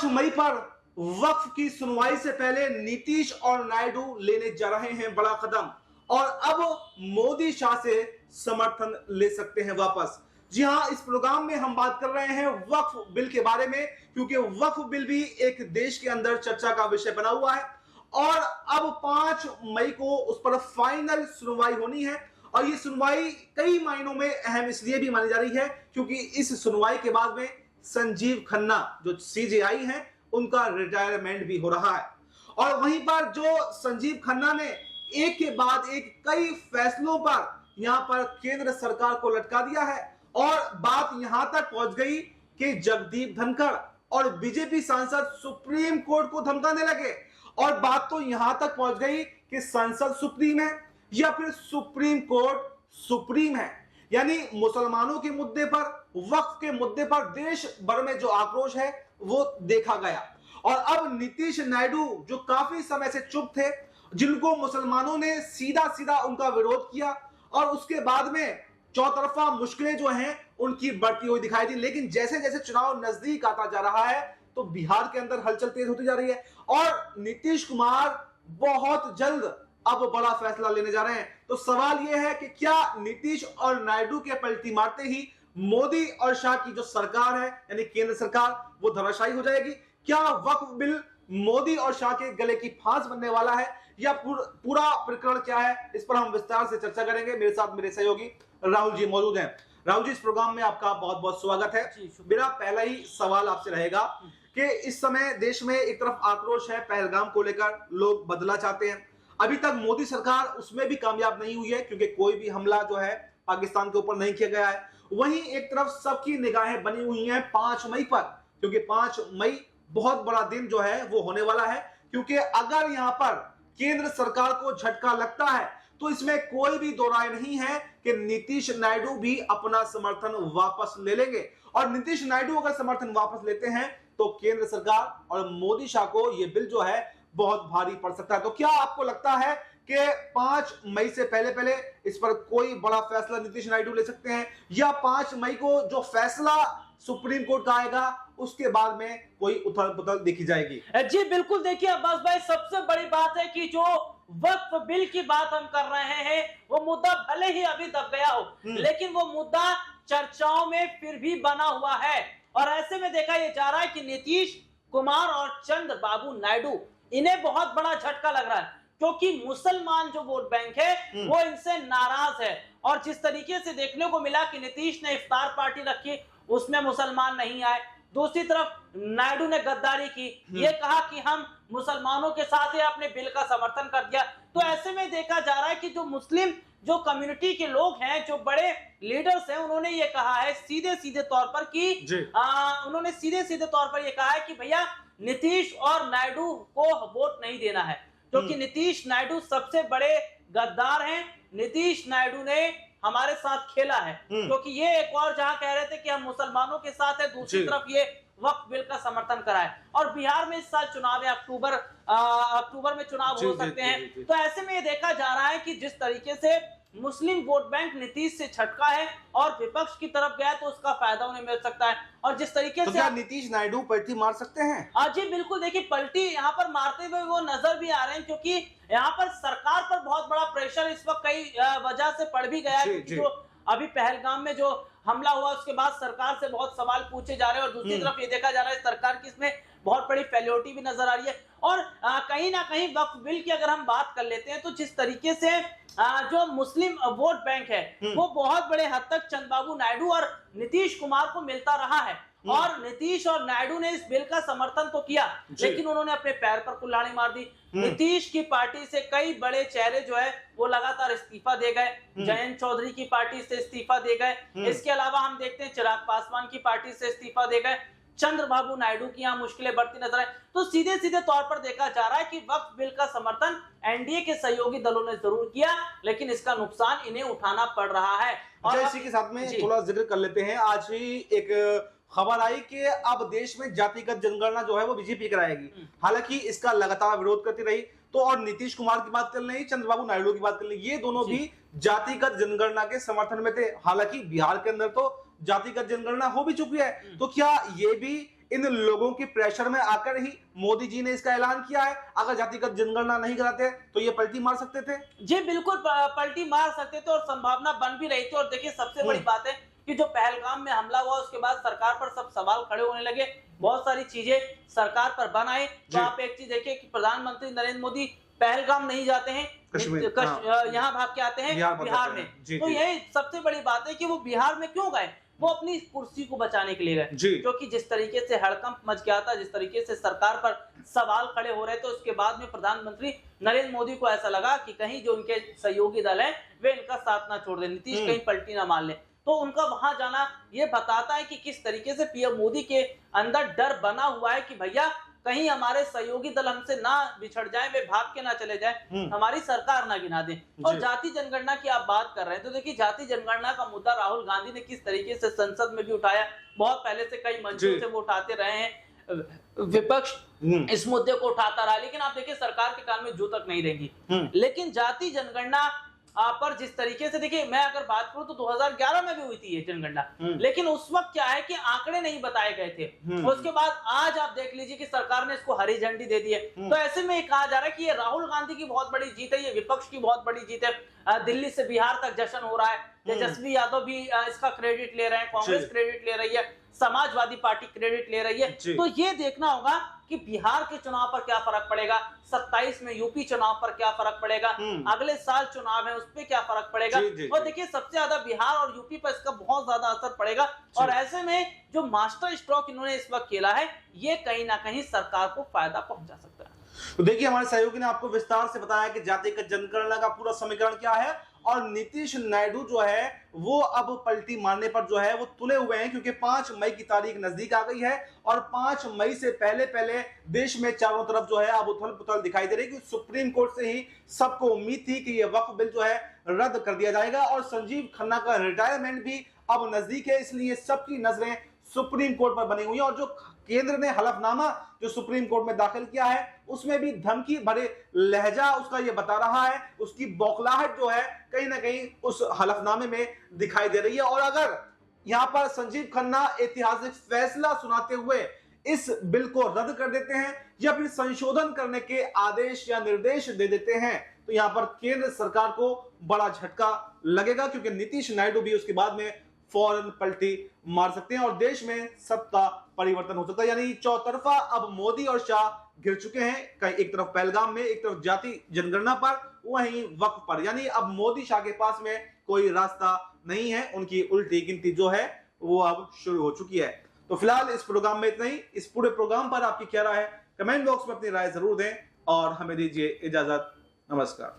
5 मई पर वक्फ की सुनवाई से पहले नीतीश और नायडू लेने जा रहे हैं बड़ा कदम और अब मोदी शाह से समर्थन ले सकते हैं वापस। जी हां, इस प्रोग्राम में हम बात कर रहे हैं वक्फ बिल के बारे में, क्योंकि वक्फ बिल भी एक देश के अंदर चर्चा का विषय बना हुआ है और अब 5 मई को उस पर फाइनल सुनवाई होनी है। और ये सुनवाई कई मायनों में अहम इसलिए भी मानी जा रही है क्योंकि इस सुनवाई के बाद में संजीव खन्ना जो सीजेआई हैं उनका रिटायरमेंट भी हो रहा है। और वहीं पर जो संजीव खन्ना ने एक के बाद एक कई फैसलों पर यहां पर केंद्र सरकार को लटका दिया है और बात यहां तक पहुंच गई कि जगदीप धनखड़ और बीजेपी सांसद सुप्रीम कोर्ट को धमकाने लगे और बात तो यहां तक पहुंच गई कि संसद सुप्रीम है या फिर सुप्रीम कोर्ट सुप्रीम है। यानी मुसलमानों के मुद्दे पर, वक्फ के मुद्दे पर देश भर में जो आक्रोश है वो देखा गया। और अब नीतीश नायडू जो काफी समय से चुप थे, जिनको मुसलमानों ने सीधा सीधा उनका विरोध किया और उसके बाद में चौतरफा मुश्किलें जो हैं उनकी बढ़ती हुई दिखाई दी, लेकिन जैसे जैसे चुनाव नजदीक आता जा रहा है तो बिहार के अंदर हलचल तेज होती जा रही है और नीतीश कुमार बहुत जल्द अब बड़ा फैसला लेने जा रहे हैं। तो सवाल यह है कि क्या नीतीश और नायडू के पलटी मारते ही मोदी और शाह की जो सरकार है यानी केंद्र सरकार वो धराशायी हो जाएगी? क्या वक्फ बिल मोदी और शाह के गले की फांस बनने वाला है या पूरा प्रकरण क्या है, इस पर हम विस्तार से चर्चा करेंगे। मेरे साथ मेरे सहयोगी राहुल जी मौजूद हैं। राहुल जी, इस प्रोग्राम में आपका बहुत बहुत स्वागत है। मेरा पहला ही सवाल आपसे रहेगा कि इस समय देश में एक तरफ आक्रोश है पहलगाम को लेकर, लोग बदला चाहते हैं, अभी तक मोदी सरकार उसमें भी कामयाब नहीं हुई है क्योंकि कोई भी हमला जो है पाकिस्तान के ऊपर नहीं किया गया है। वहीं एक तरफ सबकी निगाहें बनी हुई हैं 5 मई पर, क्योंकि 5 मई बहुत बड़ा दिन जो है वो होने वाला है, क्योंकि अगर यहां पर केंद्र सरकार को झटका लगता है तो इसमें कोई भी दो राय नहीं है कि नीतीश नायडू भी अपना समर्थन वापस ले लेंगे। और नीतीश नायडू अगर समर्थन वापस लेते हैं तो केंद्र सरकार और मोदी शाह को यह बिल जो है बहुत भारी पड़ सकता है। तो क्या आपको लगता है कि 5 मई से पहले पहले इस पर कोई बड़ा फैसला नीतीश नायडू ले सकते हैं या 5 मई को जो फैसला सुप्रीम कोर्ट का आएगा उसके बाद में कोई उथल पुथल देखी जाएगी? जी बिल्कुल, देखिए अब्बास भाई, सबसे बड़ी बात है कि जो वक्फ बिल की बात हम कर रहे हैं वो मुद्दा भले ही अभी दब गया हो लेकिन वो मुद्दा चर्चाओं में फिर भी बना हुआ है। और ऐसे में देखा यह जा रहा है कि नीतीश कुमार और चंद्रबाबू नायडू इन्हें बहुत बड़ा झटका लग रहा है क्योंकि मुसलमान जो वोट बैंक है वो इनसे नाराज है। और जिस तरीके से देखने को मिला कि नीतीश ने इफ्तार पार्टी रखी उसमें मुसलमान नहीं आए, दूसरी तरफ नायडू ने गद्दारी की, ये कहा कि हम मुसलमानों के साथ ही अपने बिल का समर्थन कर दिया। तो ऐसे में देखा जा रहा है कि जो मुस्लिम जो कम्युनिटी के लोग हैं, जो बड़े लीडर्स हैं, उन्होंने ये कहा है सीधे सीधे तौर पर कि उन्होंने सीधे सीधे तौर पर ये कहा है कि भैया नीतीश और नायडू को वोट नहीं देना है क्योंकि नीतीश नायडू सबसे बड़े गद्दार हैं। नीतीश नायडू ने हमारे साथ खेला है क्योंकि ये एक और जहां कह रहे थे कि हम मुसलमानों के साथ है, दूसरी तरफ ये वक्फ बिल का समर्थन करा है। और बिहार में इस साल चुनाव है, अक्टूबर में चुनाव हो सकते हैं। तो ऐसे में ये देखा जा रहा है कि जिस तरीके से मुस्लिम वोट बैंक नीतीश से छटका है और विपक्ष की तरफ गया तो उसका फायदा उन्हें मिल सकता है। और जिस तरीके से क्या नीतीश नायडू पलटी मार सकते हैं? जी बिल्कुल, देखिए पलटी यहाँ पर मारते हुए वो नजर भी आ रहे हैं क्योंकि यहाँ पर सरकार पर बहुत बड़ा प्रेशर इस वक्त कई वजह से पड़ भी गया है क्योंकि जो अभी पहलगाम में जो हमला हुआ उसके बाद सरकार से बहुत सवाल पूछे जा रहे हैं और दूसरी तरफ ये देखा जा रहा है सरकार की इसमें बहुत बड़ी फेल्योरिटी भी नजर आ रही है। और कहीं ना कहीं वक्फ बिल की अगर हम बात कर लेते हैं तो जिस तरीके से जो मुस्लिम वोट बैंक है वो बहुत बड़े हद तक चंद्रबाबू नायडू और नीतीश कुमार को मिलता रहा है और नीतीश और नायडू ने इस बिल का समर्थन तो किया लेकिन उन्होंने अपने पैर पर कुल्हाड़ी मार दी। नीतीश की पार्टी से कई बड़े चेहरे जो है वो लगातार इस्तीफा दे गए, जयंत चौधरी की पार्टी से इस्तीफा दे गए, इसके अलावा हम देखते हैं चिराग पासवान की पार्टी से इस्तीफा दे गए, चंद्रबाबू नायडू की यहाँ मुश्किलें बढ़ती नजर आए। तो सीधे सीधे तौर पर देखा जा रहा है कि वक्फ बिल का समर्थन एनडीए के सहयोगी दलों ने जरूर किया लेकिन इसका नुकसान इन्हें उठाना पड़ रहा है। और इसी के साथ में थोड़ा जिक्र कर लेते हैं, आज ही एक खबर आई कि अब देश में जातिगत जनगणना जो है वो बीजेपी कराएगी। हालांकि इसका लगातार विरोध करती रही तो और नीतीश कुमार की बात कर लें, चंद्रबाबू नायडू की बात कर लें, ये दोनों भी जातिगत जनगणना के समर्थन में थे। हालांकि बिहार के अंदर तो जातिगत जनगणना हो भी चुकी है, तो क्या ये भी इन लोगों के प्रेशर में आकर ही मोदी जी ने इसका ऐलान किया है? अगर जातिगत जनगणना नहीं कराते तो ये पलटी मार सकते थे? जी बिल्कुल पलटी मार सकते थे और संभावना बन भी रही थी। और देखिए सबसे बड़ी बात है कि जो पहलगाम में हमला हुआ उसके बाद सरकार पर सब सवाल खड़े होने लगे, बहुत सारी चीजें सरकार पर बन आई। तो आप एक चीज देखिए कि प्रधानमंत्री नरेंद्र मोदी पहलगाम नहीं जाते हैं, यहाँ भाग के आते हैं बिहार में। तो यही सबसे बड़ी बात है कि वो बिहार में क्यों गए, वो अपनी कुर्सी को बचाने के लिए गए। क्योंकि जिस तरीके से हड़कंप मच गया था, जिस तरीके से सरकार पर सवाल खड़े हो रहे थे, उसके बाद में प्रधानमंत्री नरेंद्र मोदी को ऐसा लगा कि कहीं जो उनके सहयोगी दल है वे इनका साथ ना छोड़ दें, नीतीश कहीं पलटी ना मार ले। तो उनका वहां जाना ये बताता है कि किस तरीके से पीएम मोदी के अंदर डर बना हुआ है कि भैया कहीं हमारे सहयोगी दल हमसे ना बिछड़ जाए, वे भाग के ना चले जाए, हमारी सरकार ना गिना दे। और जाति जनगणना की आप बात कर रहे हैं तो देखिए जाति जनगणना का मुद्दा राहुल गांधी ने किस तरीके से संसद में भी उठाया, बहुत पहले से कई मंचों से वो उठाते रहे हैं, विपक्ष इस मुद्दे को उठाता रहा, लेकिन आप देखिए सरकार के कान में जू तक नहीं रहेंगी। लेकिन जाति जनगणना पर जिस तरीके से देखिए, मैं अगर बात करूं तो 2011 में भी हुई थी ये जनगणना, लेकिन उस वक्त क्या है कि आंकड़े नहीं बताए गए थे। उसके बाद आज आप देख लीजिए कि सरकार ने इसको हरी झंडी दे दी है। तो ऐसे में कहा जा रहा है कि ये राहुल गांधी की बहुत बड़ी जीत है, ये विपक्ष की बहुत बड़ी जीत है। दिल्ली से बिहार तक जश्न हो रहा है, तेजस्वी यादव भी इसका क्रेडिट ले रहे हैं, कांग्रेस क्रेडिट ले रही है, समाजवादी पार्टी क्रेडिट ले रही है। तो ये देखना होगा कि बिहार के चुनाव पर क्या फर्क पड़ेगा, 27 में यूपी चुनाव पर क्या फर्क पड़ेगा, अगले साल चुनाव है उस पर क्या फर्क पड़ेगा। और देखिए सबसे ज्यादा बिहार और यूपी पर इसका बहुत ज्यादा असर पड़ेगा। और ऐसे में जो मास्टर स्ट्रोक इन्होंने इस वक्त खेला है, ये कहीं ना कहीं सरकार को फायदा पहुंचा सकता है। तो देखिए हमारे सहयोगी ने आपको विस्तार से बताया कि जातिगत जनगणना का पूरा समीकरण क्या है, और नीतीश नायडू जो है वो अब पलटी मारने पर जो है वो तुले हुए हैं, क्योंकि 5 मई की तारीख नजदीक आ गई है। और 5 मई से पहले पहले देश में चारों तरफ जो है अब उथल पुथल दिखाई दे रही है, कि सुप्रीम कोर्ट से ही सबको उम्मीद थी कि ये वक्फ बिल जो है रद्द कर दिया जाएगा, और संजीव खन्ना का रिटायरमेंट भी अब नजदीक है, इसलिए सबकी नजरें सुप्रीम कोर्ट पर बनी हुई है। और जो केंद्र ने हलफनामा जो सुप्रीम कोर्ट में दाखिल किया है, उसमें भी धमकी भरे लहजा उसका ये बता रहा है, उसकी बौखलाहट जो है कहीं ना कहीं उस हलफनामे में दिखाई दे रही है। और अगर यहां पर संजीव खन्ना ऐतिहासिक फैसला सुनाते हुए इस बिल को रद्द कर देते हैं या फिर संशोधन करने के आदेश या निर्देश दे देते हैं, तो यहां पर केंद्र सरकार को बड़ा झटका लगेगा, क्योंकि नीतीश नायडू भी उसके बाद में फौरन पलटी मार सकते हैं और देश में सत्ता परिवर्तन हो सकता है। यानी चौतरफा अब मोदी और शाह गिर चुके हैं, कहीं एक तरफ पहलगाम में, एक तरफ जाति जनगणना पर, वहीं वक्फ पर। यानी अब मोदी शाह के पास में कोई रास्ता नहीं है, उनकी उल्टी गिनती जो है वो अब शुरू हो चुकी है। तो फिलहाल इस प्रोग्राम में इतना ही। इस पूरे प्रोग्राम पर आपकी क्या राय है, कमेंट बॉक्स में अपनी राय जरूर दें और हमें दीजिए इजाजत। नमस्कार।